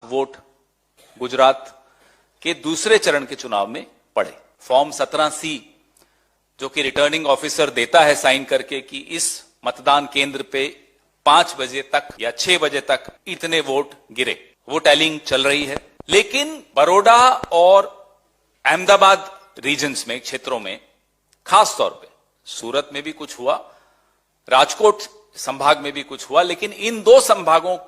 Vote Gujarat के दूसरे चरण के चुनाव में पड़े। फॉर्म 17C जो कि रिटर्निंग ऑफिसर देता है साइन करके कि इस मतदान केंद्र पे 5 बजे तक या 6 बजे तक इतने वोट गिरे, वो टैलिंग चल रही है। लेकिन बड़ौदा और अहमदाबाद रीजन्स में, क्षेत्रों में, खास तौर पे सूरत में भी कुछ हुआ, राजकोट संभाग में भी कुछ हुआ, लेकिन इन दो संभागों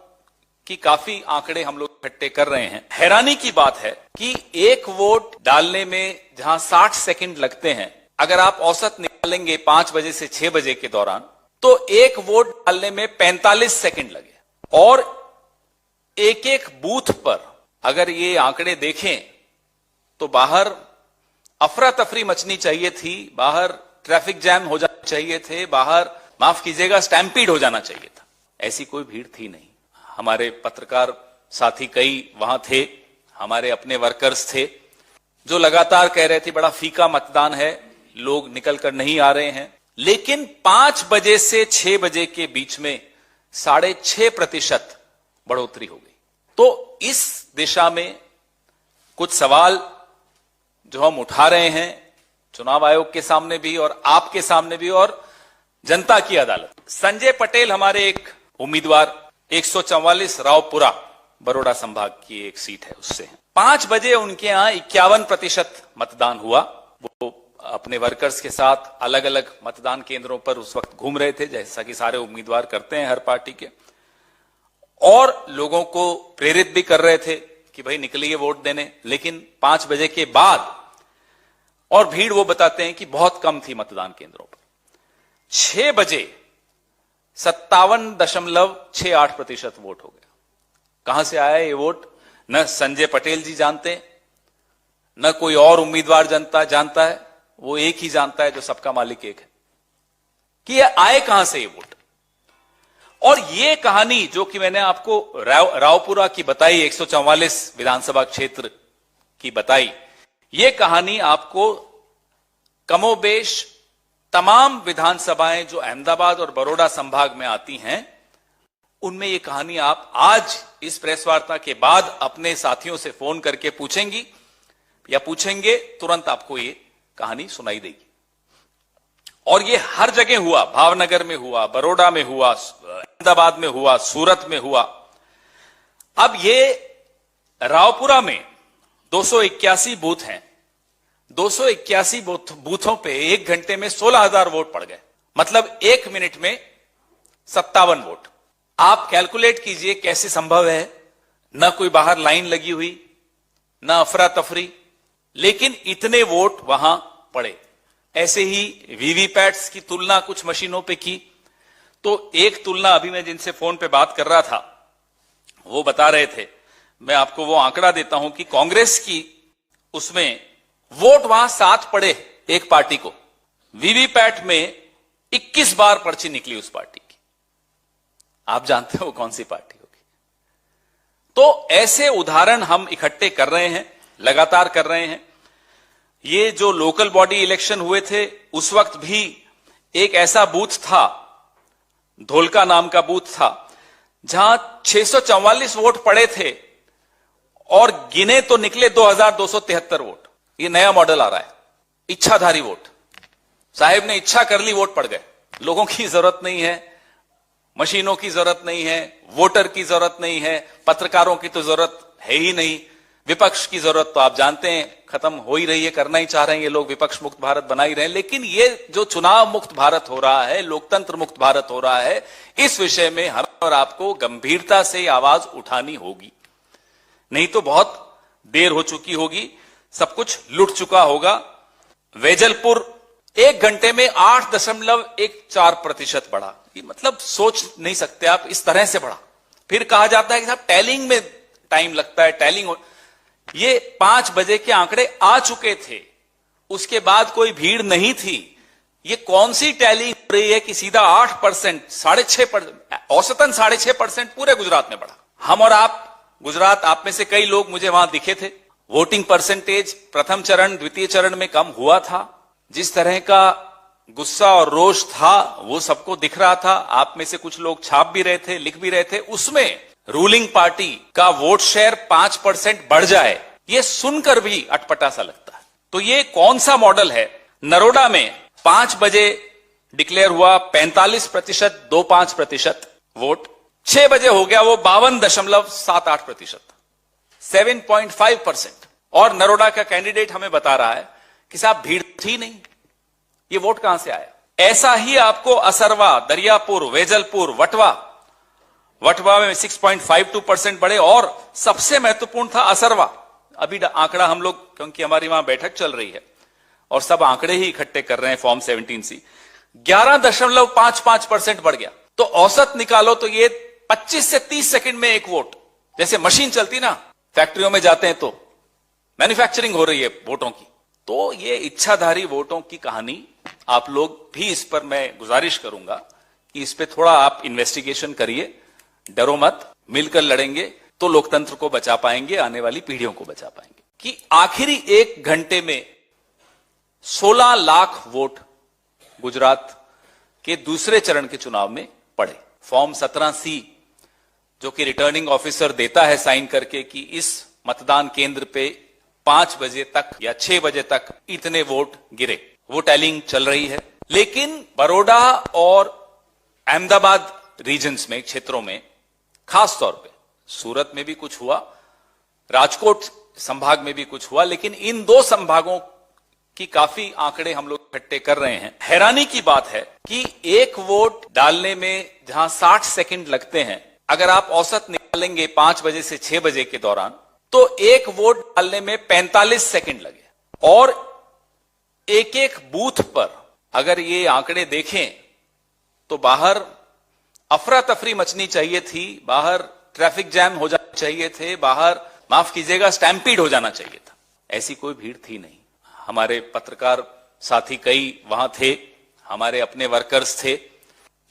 की काफी आंकड़े हम लोग इकट्ठे कर रहे हैं। हैरानी की बात है कि एक वोट डालने में जहां 60 सेकंड लगते हैं, अगर आप औसत निकालेंगे 5 बजे से 6 बजे के दौरान, तो एक वोट डालने में 45 सेकंड लगे। और एक एक बूथ पर अगर ये आंकड़े देखें तो बाहर अफरा तफरी मचनी चाहिए थी, बाहर ट्रैफिक जैम हो जाना चाहिए थे, बाहर माफ कीजिएगा स्टैम्पीड हो जाना चाहिए था। ऐसी कोई भीड़ थी नहीं। हमारे पत्रकार साथी कई वहां थे, हमारे अपने वर्कर्स थे जो लगातार कह रहे थे बड़ा फीका मतदान है, लोग निकल कर नहीं आ रहे हैं। लेकिन 5 बजे से 6 बजे के बीच में 6.5% बढ़ोतरी हो गई। तो इस दिशा में कुछ सवाल जो हम उठा रहे हैं चुनाव आयोग के सामने भी और आपके सामने भी और जनता की अदालत। संजय पटेल हमारे एक उम्मीदवार 144 रावपुरा बड़ौदा संभाग की एक सीट है, उससे 5 बजे उनके यहां 51% मतदान हुआ। वो अपने वर्कर्स के साथ अलग अलग मतदान केंद्रों पर उस वक्त घूम रहे थे, जैसा कि सारे उम्मीदवार करते हैं हर पार्टी के, और लोगों को प्रेरित भी कर रहे थे कि भाई निकलिए वोट देने। लेकिन 5 बजे के बाद और भीड़ वो बताते हैं कि बहुत कम थी मतदान केंद्रों पर। 6 बजे 57.68% वोट हो गया। कहां से आया ये वोट, न संजय पटेल जी जानते, न कोई और उम्मीदवार जानता है। वो एक ही जानता है जो सबका मालिक एक है, कि ये आए कहां से ये वोट। और ये कहानी जो कि मैंने आपको रावपुरा की बताई, 144 विधानसभा क्षेत्र की बताई, ये कहानी आपको कमोबेश तमाम विधानसभाएं जो अहमदाबाद और बड़ौदा संभाग में आती हैं, उनमें ये कहानी आप आज इस प्रेस वार्ता के बाद अपने साथियों से फोन करके पूछेंगी या पूछेंगे, तुरंत आपको ये कहानी सुनाई देगी। और ये हर जगह हुआ, भावनगर में हुआ, बड़ौदा में हुआ, अहमदाबाद में हुआ, सूरत में हुआ। अब ये रावपुरा में 281 बूथ हैं। 281 बूथों पे 1 घंटे में 16,000 वोट पड़ गए, मतलब 1 मिनट में 57 वोट। आप कैलकुलेट कीजिए कैसे संभव है, न कोई बाहर लाइन लगी हुई, न अफरा तफरी, लेकिन इतने वोट वहां पड़े। ऐसे ही वीवीपैट्स की तुलना कुछ मशीनों पे की, तो एक तुलना अभी मैं जिनसे फोन पे बात कर रहा था वो बता रहे थे, मैं आपको वो आंकड़ा देता हूं कि कांग्रेस की उसमें वोट वहां 7 पड़े एक पार्टी को, वीवीपैट में 21 बार पर्ची निकली उस पार्टी की। आप जानते हो कौन सी पार्टी होगी। तो ऐसे उदाहरण हम इकट्ठे कर रहे हैं, लगातार कर रहे हैं। ये जो लोकल बॉडी इलेक्शन हुए थे उस वक्त भी एक ऐसा बूथ था, धोलका नाम का बूथ था, जहां 644 वोट पड़े थे और गिने तो निकले 2273 वोट। ये नया मॉडल आ रहा है, इच्छाधारी वोट। साहेब ने इच्छा कर ली, वोट पड़ गए। लोगों की जरूरत नहीं है, मशीनों की जरूरत नहीं है, वोटर की जरूरत नहीं है, पत्रकारों की तो जरूरत है ही नहीं, विपक्ष की जरूरत तो आप जानते हैं खत्म हो ही रही है, करना ही चाह रहे हैं ये लोग, विपक्ष मुक्त भारत बना ही रहे हैं। लेकिन ये जो चुनाव मुक्त भारत हो रहा है, लोकतंत्र मुक्त भारत हो रहा है, इस विषय में हम और आपको गंभीरता से आवाज उठानी होगी, नहीं तो बहुत देर हो चुकी होगी, सब कुछ लुट चुका होगा। वेजलपुर 1 घंटे में 8.14% बढ़ा। ये मतलब सोच नहीं सकते आप, इस तरह से बढ़ा। फिर कहा जाता है कि साहब टैलिंग में टाइम लगता है, टैलिंग। ये 5 बजे के आंकड़े आ चुके थे, उसके बाद कोई भीड़ नहीं थी। ये कौन सी टैलिंग हो रही है कि सीधा 8%, 6.5%, औसतन 6.5% पूरे गुजरात में बढ़ा। हम और आप, गुजरात, आप में से कई लोग मुझे वहां दिखे थे। वोटिंग परसेंटेज प्रथम चरण द्वितीय चरण में कम हुआ था। जिस तरह का गुस्सा और रोष था वो सबको दिख रहा था। आप में से कुछ लोग छाप भी रहे थे, लिख भी रहे थे। उसमें रूलिंग पार्टी का वोट शेयर 5% बढ़ जाए, ये सुनकर भी अटपटा सा लगता है। तो ये कौन सा मॉडल है? नरोडा में 5 बजे डिक्लेयर हुआ 45%, 25% वोट, 6 बजे हो गया वो 52.78%, 7.5%। और नरोडा का कैंडिडेट हमें बता रहा है कि साहब भीड़ थी नहीं, ये वोट कहां से आया? ऐसा ही आपको असरवा, दरियापुर, वेजलपुर, वटवा में 6.52% बढ़े। और सबसे महत्वपूर्ण था असरवा। अभी आंकड़ा हम लोग, क्योंकि हमारी वहां बैठक चल रही है और सब आंकड़े ही इकट्ठे कर रहे हैं फॉर्म 17C, 11.55% बढ़ गया। तो औसत निकालो तो ये 25 से 30 सेकंड में एक वोट, जैसे मशीन चलती ना, फैक्ट्रियों में जाते हैं तो मैन्युफैक्चरिंग हो रही है वोटों की। तो ये इच्छाधारी वोटों की कहानी, आप लोग भी इस पर मैं गुजारिश करूंगा कि इस पे थोड़ा आप इन्वेस्टिगेशन करिए, डरो मत, मिलकर लड़ेंगे तो लोकतंत्र को बचा पाएंगे, आने वाली पीढ़ियों को बचा पाएंगे। कि आखिरी 1 घंटे में 16 लाख वोट गुजरात के दूसरे चरण के चुनाव में पड़े। फॉर्म 17C जो कि रिटर्निंग ऑफिसर देता है साइन करके कि इस मतदान केंद्र पे 5 बजे तक या 6 बजे तक इतने वोट गिरे, वो टैलिंग चल रही है। लेकिन बड़ौदा और अहमदाबाद रीजन्स में, क्षेत्रों में, खास तौर पे सूरत में भी कुछ हुआ, राजकोट संभाग में भी कुछ हुआ, लेकिन इन 2 संभागों की काफी आंकड़े हम लोग इकट्ठे कर रहे हैं। हैरानी की बात है कि एक वोट डालने में जहां 60 सेकंड लगते हैं, अगर आप औसत निकालेंगे 5 बजे से 6 बजे के दौरान, तो एक वोट डालने में 45 सेकंड लगे। और एक एक बूथ पर अगर ये आंकड़े देखें तो बाहर अफरा तफरी मचनी चाहिए थी, बाहर ट्रैफिक जैम हो जाना चाहिए थे, बाहर माफ कीजिएगा स्टैम्पीड हो जाना चाहिए था। ऐसी कोई भीड़ थी नहीं। हमारे पत्रकार साथी कई वहां थे, हमारे अपने वर्कर्स थे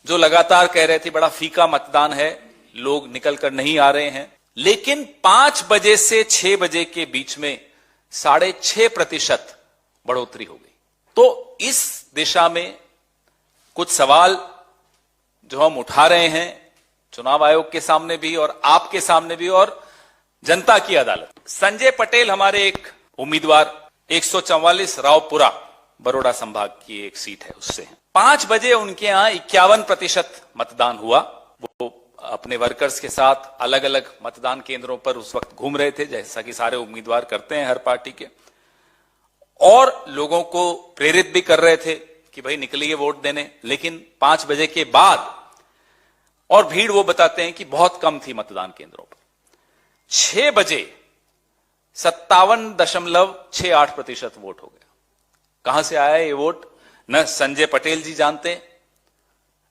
जो लगातार कह रहे थे बड़ा फीका मतदान है, लोग निकल कर नहीं आ रहे हैं। लेकिन 5 बजे से 6 बजे के बीच में 6.5% बढ़ोतरी हो गई। तो इस दिशा में कुछ सवाल जो हम उठा रहे हैं चुनाव आयोग के सामने भी और आपके सामने भी और जनता की अदालत। संजय पटेल हमारे एक उम्मीदवार, 144 रावपुरा बड़ौदा संभाग की एक सीट है, उससे है। 5 बजे उनके यहां 51% मतदान हुआ। वो अपने वर्कर्स के साथ अलग अलग मतदान केंद्रों पर उस वक्त घूम रहे थे, जैसा कि सारे उम्मीदवार करते हैं हर पार्टी के, और लोगों को प्रेरित भी कर रहे थे कि भाई निकलिए वोट देने। लेकिन 5 बजे के बाद, और भीड़ वो बताते हैं कि बहुत कम थी मतदान केंद्रों पर, 6 बजे 57.68% वोट हो गया। कहां से आया ये वोट? न संजय पटेल जी जानते,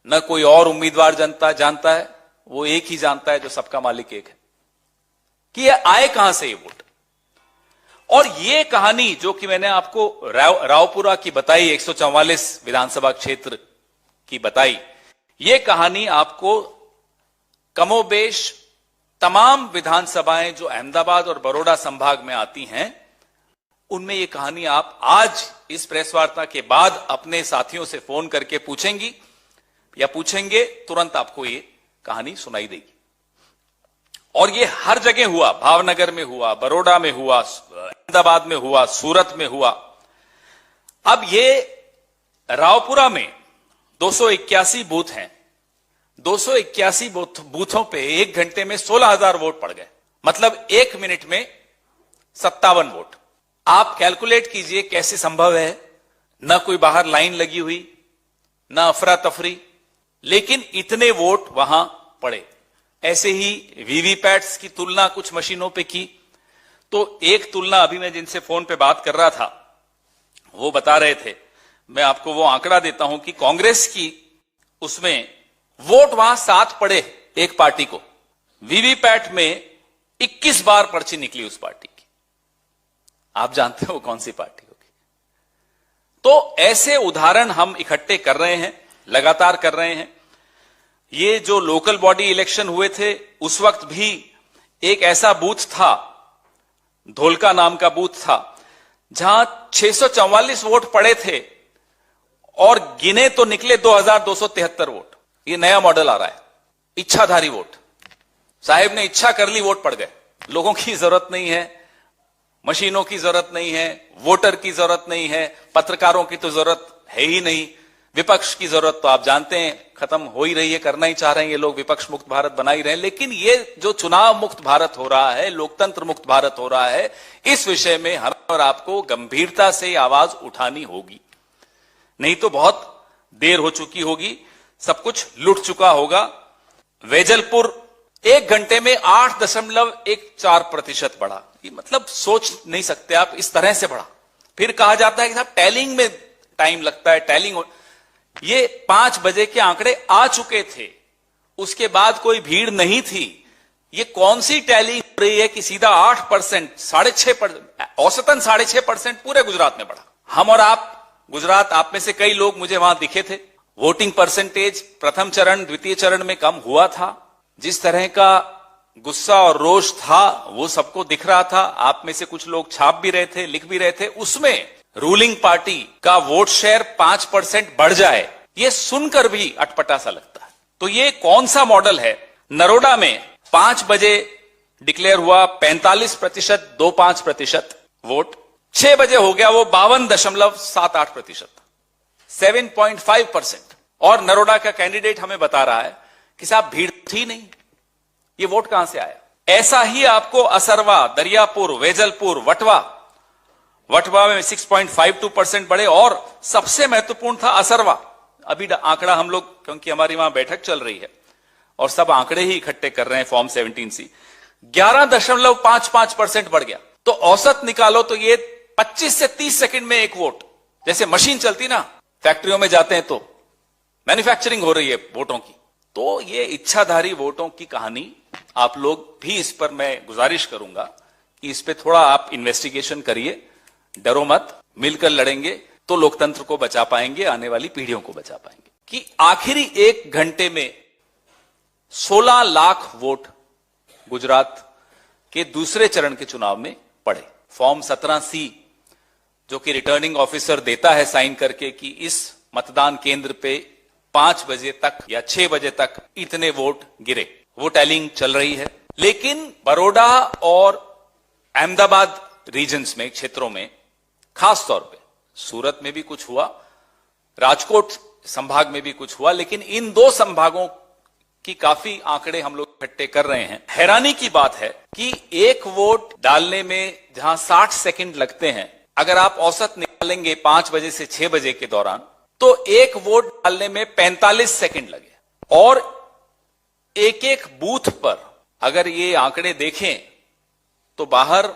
न कोई और उम्मीदवार जानता है, वो एक ही जानता है जो सबका मालिक एक है, कि ये आए कहां से ये वोट। और ये कहानी जो कि मैंने आपको रावपुरा की बताई, 144 विधानसभा क्षेत्र की बताई, ये कहानी आपको कमोबेश तमाम विधानसभाएं जो अहमदाबाद और बड़ौदा संभाग में आती हैं, उनमें ये कहानी आप आज इस प्रेस वार्ता के बाद अपने साथियों से फोन करके पूछेंगी या पूछेंगे, तुरंत आपको ये कहानी सुनाई देगी। और ये हर जगह हुआ, भावनगर में हुआ, बड़ौदा में हुआ, अहमदाबाद में हुआ, सूरत में हुआ। अब ये रावपुरा में 281 बूथ हैं, 281 बूथों पे 1 घंटे में 16,000 वोट पड़ गए, मतलब 1 मिनट में 57 वोट। आप कैलकुलेट कीजिए कैसे संभव है, ना कोई बाहर लाइन लगी हुई, ना अफरा तफरी, लेकिन इतने वोट वहां पड़े। ऐसे ही वीवीपैट्स की तुलना कुछ मशीनों पे की, तो एक तुलना अभी मैं जिनसे फोन पे बात कर रहा था वो बता रहे थे, मैं आपको वो आंकड़ा देता हूं कि कांग्रेस की उसमें वोट वहां 7 पड़े एक पार्टी को, वीवीपैट में 21 बार पर्ची निकली उस पार्टी की। आप जानते हो कौन सी पार्टी होगी। तो ऐसे उदाहरण हम इकट्ठे कर रहे हैं, लगातार कर रहे हैं। ये जो लोकल बॉडी इलेक्शन हुए थे उस वक्त भी एक ऐसा बूथ था, धोलका नाम का बूथ था, जहां 644 वोट पड़े थे और गिने तो निकले 2273 वोट। ये नया मॉडल आ रहा है, इच्छाधारी वोट। साहेब ने इच्छा कर ली, वोट पड़ गए। लोगों की जरूरत नहीं है, मशीनों की जरूरत नहीं है, वोटर की जरूरत नहीं है, पत्रकारों की तो जरूरत है ही नहीं, विपक्ष की जरूरत तो आप जानते हैं खत्म हो ही रही है, करना ही चाह रहे हैं ये लोग, विपक्ष मुक्त भारत बना ही रहे हैं। लेकिन ये जो चुनाव मुक्त भारत हो रहा है, लोकतंत्र मुक्त भारत हो रहा है, इस विषय में हम और आपको गंभीरता से आवाज उठानी होगी, नहीं तो बहुत देर हो चुकी होगी, सब कुछ लुट चुका होगा। वेजलपुर 1 घंटे में 8.14% बढ़ा, ये मतलब सोच नहीं सकते आप, इस तरह से बढ़ा। फिर कहा जाता है कि साहब टैलिंग में टाइम लगता है, टैलिंग, ये 5 बजे के आंकड़े आ चुके थे, उसके बाद कोई भीड़ नहीं थी। ये कौन सी टैलिंग हो रही है कि सीधा 8%, 6.5%, औसतन 6.5% पूरे गुजरात में बढ़ा। हम और आप, गुजरात, आप में से कई लोग मुझे वहां दिखे थे। वोटिंग परसेंटेज प्रथम चरण द्वितीय चरण में कम हुआ था, जिस तरह का गुस्सा और रोष था वो सबको दिख रहा था। आप में से कुछ लोग छाप भी रहे थे, लिख भी रहे थे। उसमें रूलिंग पार्टी का वोट शेयर 5% बढ़ जाए, ये सुनकर भी अटपटा सा लगता है। तो ये कौन सा मॉडल है? नरोडा में 5 बजे डिक्लेयर हुआ 45.25% वोट, 6 बजे हो गया वो 52.78%, 7.5%। और नरोडा का कैंडिडेट हमें बता रहा है कि साहब भीड़ थी नहीं, ये वोट कहां से आया? ऐसा ही आपको असरवा, दरियापुर, वेजलपुर, वटवा में 6.52% बढ़े। और सबसे महत्वपूर्ण था असरवा। अभी आंकड़ा हम लोग, क्योंकि हमारी वहां बैठक चल रही है और सब आंकड़े ही इकट्ठे कर रहे हैं फॉर्म 17C, 11.55% बढ़ गया। तो औसत निकालो तो ये 25 से 30 सेकंड में एक वोट, जैसे मशीन चलती ना, फैक्ट्रियों में जाते हैं तो मैन्युफैक्चरिंग हो रही है वोटों की। तो ये इच्छाधारी वोटों की कहानी, आप लोग भी इस पर मैं गुजारिश करूंगा कि इस पे थोड़ा आप इन्वेस्टिगेशन करिए, डरो मत, मिलकर लड़ेंगे तो लोकतंत्र को बचा पाएंगे, आने वाली पीढ़ियों को बचा पाएंगे। कि आखिरी 1 घंटे में 16 लाख वोट गुजरात के दूसरे चरण के चुनाव में पड़े। फॉर्म 17C जो कि रिटर्निंग ऑफिसर देता है साइन करके कि इस मतदान केंद्र पे 5 बजे तक या 6 बजे तक इतने वोट गिरे, वो टैलिंग चल रही है। लेकिन बड़ौदा और अहमदाबाद रीजन्स में, क्षेत्रों में, खास तौर पे सूरत में भी कुछ हुआ, राजकोट संभाग में भी कुछ हुआ, लेकिन इन 2 संभागों की काफी आंकड़े हम लोग इकट्ठे कर रहे हैं। हैरानी की बात है कि एक वोट डालने में जहां 60 सेकंड लगते हैं, अगर आप औसत निकालेंगे 5 बजे से 6 बजे के दौरान, तो एक वोट डालने में 45 सेकंड लगे। और एक एक बूथ पर अगर ये आंकड़े देखें तो बाहर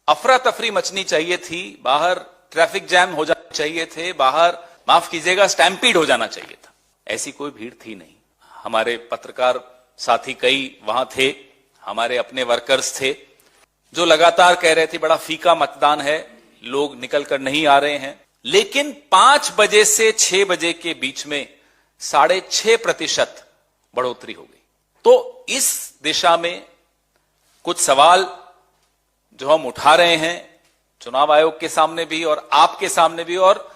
अफरा तफरी मचनी चाहिए थी, बाहर ट्रैफिक जैम हो जाना चाहिए थे, बाहर माफ कीजिएगा स्टैम्पीड हो जाना चाहिए था। ऐसी कोई भीड़ थी नहीं। हमारे पत्रकार साथी कई वहां थे, हमारे अपने वर्कर्स थे जो लगातार कह रहे थे बड़ा फीका मतदान है, लोग निकल कर नहीं आ रहे हैं। लेकिन 5 बजे से 6 बजे के बीच में 6.5% बढ़ोतरी हो गई। तो इस दिशा में कुछ सवाल जो हम उठा रहे हैं चुनाव आयोग के सामने भी और आपके सामने भी और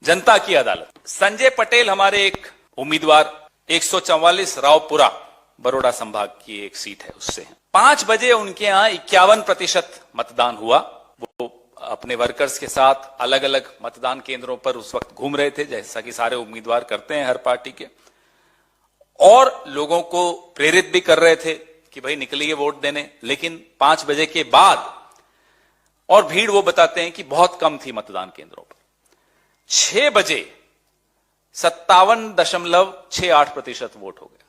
जनता की अदालत। संजय पटेल हमारे एक उम्मीदवार, 144 रावपुरा बड़ौदा संभाग की एक सीट है, उससे 5 बजे उनके यहां 51% मतदान हुआ। वो अपने वर्कर्स के साथ अलग अलग मतदान केंद्रों पर उस वक्त घूम रहे थे, जैसा कि सारे उम्मीदवार करते हैं हर पार्टी के, और लोगों को प्रेरित भी कर रहे थे कि भाई निकलिए वोट देने। लेकिन 5 बजे के बाद, और भीड़ वो बताते हैं कि बहुत कम थी मतदान केंद्रों पर, 6 बजे 57.68% वोट हो गया।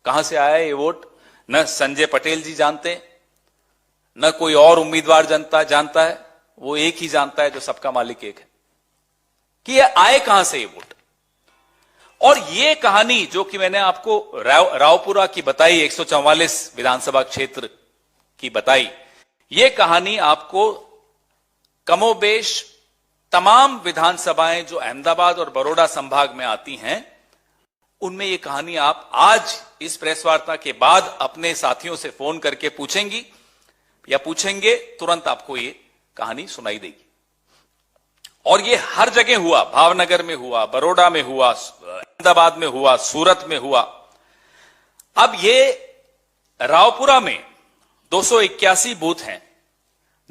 कहां से आया ये वोट? न संजय पटेल जी जानते, न कोई और उम्मीदवार जानता है, वो एक ही जानता है जो सबका मालिक एक है, कि ये आए कहां से ये वोट। और ये कहानी जो कि मैंने आपको रावपुरा की बताई, 144 विधानसभा क्षेत्र की बताई, ये कहानी आपको कमोबेश तमाम विधानसभाएं जो अहमदाबाद और बड़ौदा संभाग में आती हैं, उनमें ये कहानी आप आज इस प्रेस वार्ता के बाद अपने साथियों से फोन करके पूछेंगी या पूछेंगे, तुरंत आपको ये कहानी सुनाई देगी। और ये हर जगह हुआ, भावनगर में हुआ, बड़ौदा में हुआ, अहमदाबाद में हुआ, सूरत में हुआ। अब ये रावपुरा में 281 बूथ हैं।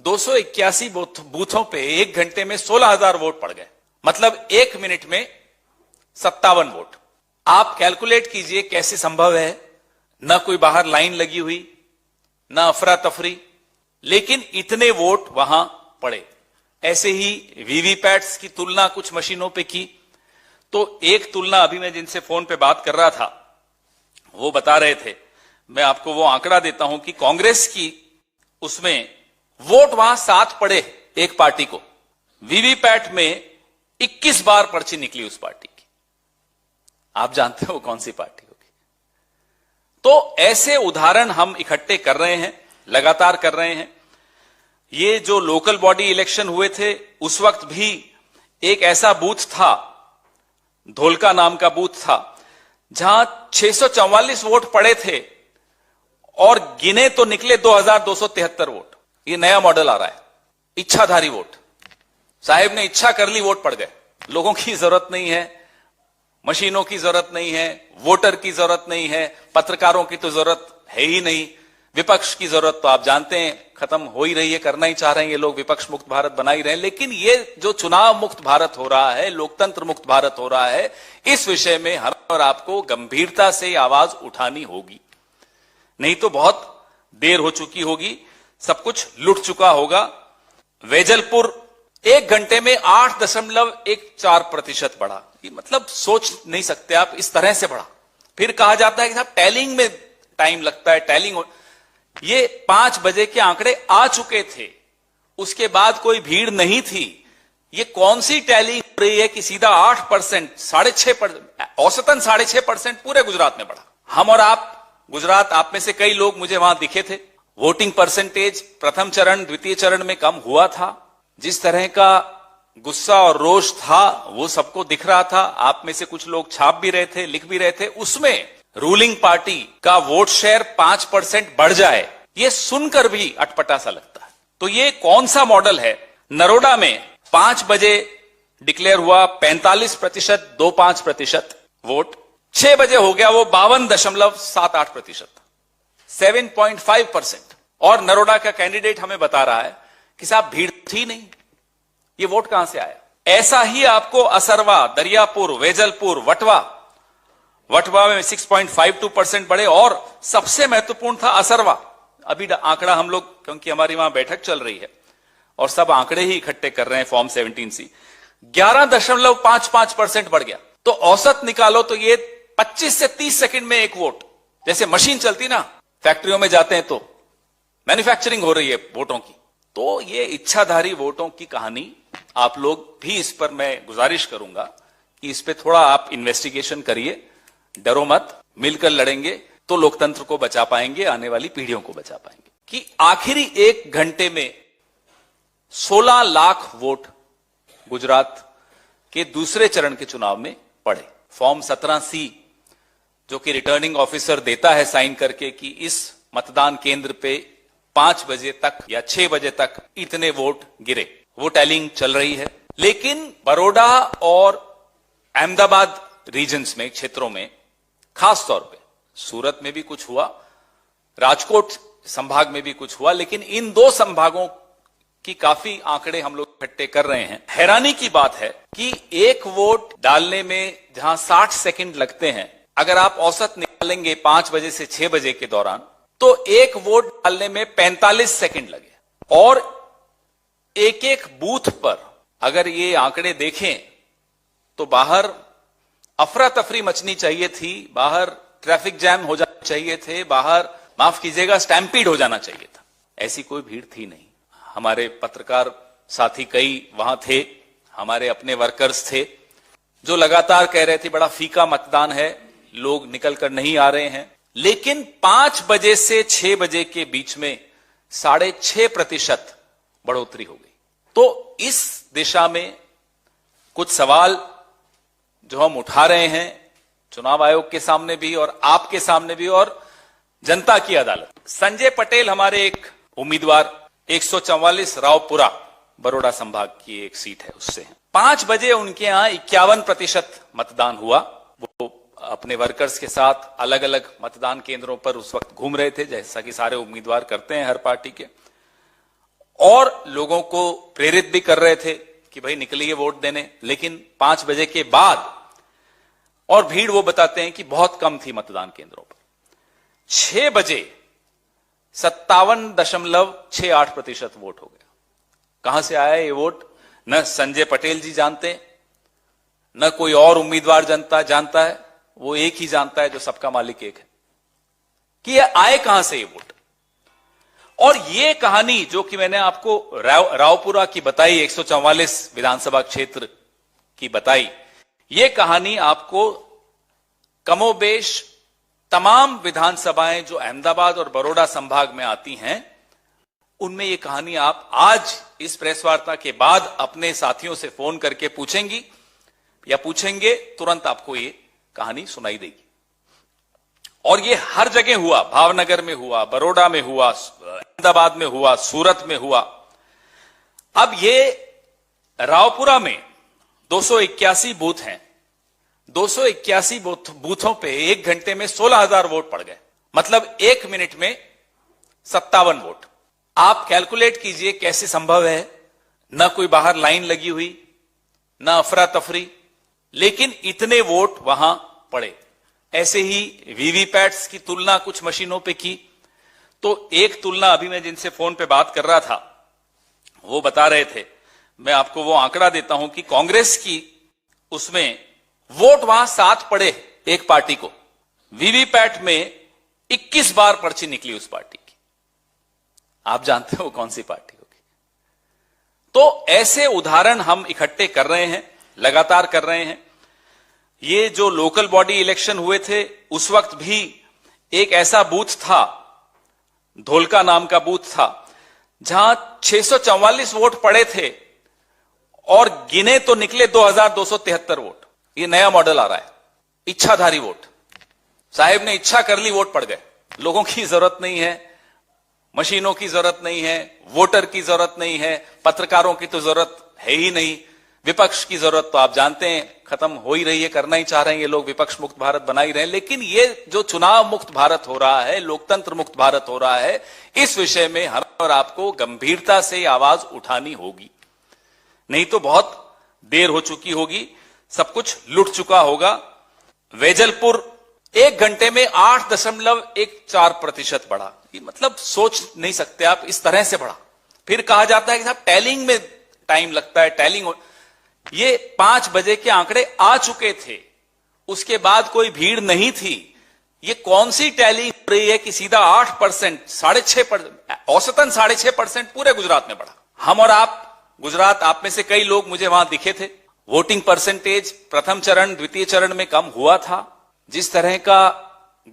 281 बूथों पे 1 घंटे में 16,000 वोट पड़ गए, मतलब 1 मिनट में 57 वोट। आप कैलकुलेट कीजिए कैसे संभव है, ना कोई बाहर लाइन लगी हुई, ना अफरा तफरी, लेकिन इतने वोट वहां पड़े। ऐसे ही वीवीपैट्स की तुलना कुछ मशीनों पे की, तो एक तुलना अभी मैं जिनसे फोन पे बात कर रहा था वो बता रहे थे, मैं आपको वो आंकड़ा देता हूं कि कांग्रेस की उसमें वोट वहां 7 पड़े एक पार्टी को, वीवीपैट में 21 बार पर्ची निकली उस पार्टी की। आप जानते हो कौन सी पार्टी होगी। तो ऐसे उदाहरण हम इकट्ठे कर रहे हैं, लगातार कर रहे हैं। ये जो लोकल बॉडी इलेक्शन हुए थे उस वक्त भी एक ऐसा बूथ था, धोलका नाम का बूथ था, जहां 644 वोट पड़े थे और गिने तो निकले 2273 वोट। ये नया मॉडल आ रहा है, इच्छाधारी वोट। साहेब ने इच्छा कर ली, वोट पड़ गए। लोगों की जरूरत नहीं है, मशीनों की जरूरत नहीं है, वोटर की जरूरत नहीं है, पत्रकारों की तो जरूरत है ही नहीं, विपक्ष की जरूरत तो आप जानते हैं खत्म हो ही रही है, करना ही चाह रहे हैं ये लोग, विपक्ष मुक्त भारत बना ही रहे हैं। लेकिन ये जो चुनाव मुक्त भारत हो रहा है, लोकतंत्र मुक्त भारत हो रहा है, इस विषय में हर और आपको गंभीरता से आवाज उठानी होगी, नहीं तो बहुत देर हो चुकी होगी, सब कुछ लुट चुका होगा। वेजलपुर 1 घंटे में 8.14% बढ़ा, ये मतलब सोच नहीं सकते आप, इस तरह से बढ़ा। फिर कहा जाता है कि साहब टैलिंग में टाइम लगता है, टैलिंग। ये 5 बजे के आंकड़े आ चुके थे, उसके बाद कोई भीड़ नहीं थी। ये कौन सी टैलिंग हो रही है कि सीधा 8%, 6.5%, औसतन 6.5% पूरे गुजरात में बढ़ा। हम और आप, गुजरात, आप में से कई लोग मुझे वहां दिखे थे। वोटिंग परसेंटेज प्रथम चरण द्वितीय चरण में कम हुआ था, जिस तरह का गुस्सा और रोष था वो सबको दिख रहा था। आप में से कुछ लोग छाप भी रहे थे, लिख भी रहे थे। उसमें रूलिंग पार्टी का वोट शेयर 5% बढ़ जाए, ये सुनकर भी अटपटा सा लगता है। तो ये कौन सा मॉडल है? नरोडा में 5 बजे डिक्लेयर हुआ 45%, 25% वोट, 6 बजे हो गया वो 52.78%, 7.5%। और नरोडा का कैंडिडेट हमें बता रहा है कि साहब भीड़ थी नहीं, ये वोट कहां से आया? ऐसा ही आपको असरवा, दरियापुर, वेजलपुर, वटवा में 6.52% बढ़े। और सबसे महत्वपूर्ण था असरवा। अभी आंकड़ा हम लोग, क्योंकि हमारी वहां बैठक चल रही है और सब आंकड़े ही इकट्ठे कर रहे हैं फॉर्म 17C, 11.55% बढ़ गया। तो औसत निकालो तो ये 25 से 30 सेकंड में एक वोट, जैसे मशीन चलती ना, फैक्ट्रियों में जाते हैं तो मैन्युफैक्चरिंग हो रही है वोटों की। तो ये इच्छाधारी वोटों की कहानी, आप लोग भी इस पर मैं गुजारिश करूंगा कि इस पे थोड़ा आप इन्वेस्टिगेशन करिए, डरो मत, मिलकर लड़ेंगे तो लोकतंत्र को बचा पाएंगे, आने वाली पीढ़ियों को बचा पाएंगे। कि आखिरी 1 घंटे में 16 लाख वोट गुजरात के दूसरे चरण के चुनाव में पड़े। फॉर्म 17C जो कि रिटर्निंग ऑफिसर देता है साइन करके कि इस मतदान केंद्र पे 5 बजे तक या 6 बजे तक इतने वोट गिरे, वो टैलिंग चल रही है। लेकिन बड़ौदा और अहमदाबाद रीजन्स में, क्षेत्रों में, खास तौर पे सूरत में भी कुछ हुआ, राजकोट संभाग में भी कुछ हुआ, लेकिन इन 2 संभागों की काफी आंकड़े हम लोग इकट्ठे कर रहे हैं। हैरानी की बात है कि एक वोट डालने में जहां 60 सेकंड लगते हैं, अगर आप औसत निकालेंगे 5 बजे से 6 बजे के दौरान, तो एक वोट डालने में 45 सेकंड लगे। और एक एक बूथ पर अगर ये आंकड़े देखें तो बाहर अफरा तफरी मचनी चाहिए थी, बाहर ट्रैफिक जैम हो जाना चाहिए थे, बाहर माफ कीजिएगा स्टैम्पीड हो जाना चाहिए था। ऐसी कोई भीड़ थी नहीं। हमारे पत्रकार साथी कई वहां थे, हमारे अपने वर्कर्स थे जो लगातार कह रहे थे बड़ा फीका मतदान है, लोग निकल कर नहीं आ रहे हैं। लेकिन 5 बजे से 6 बजे के बीच में 6.5% बढ़ोतरी हो गई। तो इस दिशा में कुछ सवाल जो हम उठा रहे हैं चुनाव आयोग के सामने भी और आपके सामने भी और जनता की अदालत। संजय पटेल हमारे एक उम्मीदवार, 144 रावपुरा बड़ौदा संभाग की एक सीट है, उससे हैं। 5 बजे उनके यहां 51% मतदान हुआ। वो अपने वर्कर्स के साथ अलग अलग मतदान केंद्रों पर उस वक्त घूम रहे थे, जैसा कि सारे उम्मीदवार करते हैं हर पार्टी के, और लोगों को प्रेरित भी कर रहे थे कि भाई निकलिए वोट देने। लेकिन 5 बजे के बाद, और भीड़ वो बताते हैं कि बहुत कम थी मतदान केंद्रों पर, 6 बजे 57.68% वोट हो गया। कहां से आया ये वोट, न संजय पटेल जी जानते, न कोई और उम्मीदवार जानता है, वो एक ही जानता है जो सबका मालिक एक है, कि ये आए कहां से ये वोट। और ये कहानी जो कि मैंने आपको रावपुरा की बताई, 144 विधानसभा क्षेत्र की बताई, ये कहानी आपको कमोबेश तमाम विधानसभाएं जो अहमदाबाद और बड़ौदा संभाग में आती हैं, उनमें ये कहानी आप आज इस प्रेस वार्ता के बाद अपने साथियों से फोन करके पूछेंगी या पूछेंगे, तुरंत आपको ये कहानी सुनाई देगी। और ये हर जगह हुआ, भावनगर में हुआ, बड़ौदा में हुआ, अहमदाबाद में हुआ, सूरत में हुआ। अब ये रावपुरा में 281 बूथ हैं, 281 बूथों पे 1 घंटे में 16,000 वोट पड़ गए, मतलब 1 मिनट में 57 वोट। आप कैलकुलेट कीजिए कैसे संभव है, ना कोई बाहर लाइन लगी हुई, ना अफरा तफरी, लेकिन इतने वोट वहां पड़े। ऐसे ही वीवीपैट्स की तुलना कुछ मशीनों पे की, तो एक तुलना अभी मैं जिनसे फोन पे बात कर रहा था वो बता रहे थे, मैं आपको वो आंकड़ा देता हूं कि कांग्रेस की उसमें वोट वहां 7 पड़े एक पार्टी को, वीवीपैट में 21 बार पर्ची निकली उस पार्टी की। आप जानते हो कौन सी पार्टी होगी। तो ऐसे उदाहरण हम इकट्ठे कर रहे हैं, लगातार कर रहे हैं। ये जो लोकल बॉडी इलेक्शन हुए थे उस वक्त भी एक ऐसा बूथ था, धोलका नाम का बूथ था, जहां 644 वोट पड़े थे और गिने तो निकले 2273 वोट। ये नया मॉडल आ रहा है, इच्छाधारी वोट। साहेब ने इच्छा कर ली, वोट पड़ गए। लोगों की जरूरत नहीं है, मशीनों की जरूरत नहीं है, वोटर की जरूरत नहीं है, पत्रकारों की तो जरूरत है ही नहीं, विपक्ष की जरूरत तो आप जानते हैं खत्म हो ही रही है, करना ही चाह रहे हैं ये लोग, विपक्ष मुक्त भारत बना ही रहे हैं। लेकिन ये जो चुनाव मुक्त भारत हो रहा है, लोकतंत्र मुक्त भारत हो रहा है, इस विषय में हर और आपको गंभीरता से आवाज उठानी होगी, नहीं तो बहुत देर हो चुकी होगी, सब कुछ लुट चुका होगा। वेजलपुर 1 घंटे में 8.14% बढ़ा, ये मतलब सोच नहीं सकते आप, इस तरह से बढ़ा। फिर कहा जाता है कि साहब टैलिंग में टाइम लगता है, टैलिंग। ये 5 बजे के आंकड़े आ चुके थे, उसके बाद कोई भीड़ नहीं थी। ये कौन सी टैलिंग हो रही है कि सीधा 8%, 6.5%, औसतन 6.5% पूरे गुजरात में बढ़ा। हम और आप, गुजरात, आप में से कई लोग मुझे वहां दिखे थे। वोटिंग परसेंटेज प्रथम चरण द्वितीय चरण में कम हुआ था, जिस तरह का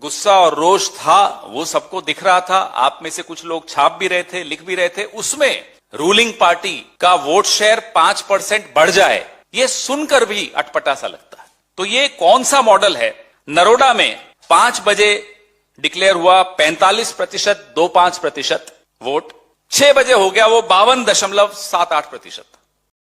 गुस्सा और रोष था वो सबको दिख रहा था। आप में से कुछ लोग छाप भी रहे थे, लिख भी रहे थे। उसमें रूलिंग पार्टी का वोट शेयर 5% बढ़ जाए, ये सुनकर भी अटपटा सा लगता है। तो ये कौन सा मॉडल है। नरोडा में 5 बजे डिक्लेयर हुआ 45%, 25% वोट, 6 बजे हो गया वो 52.78%।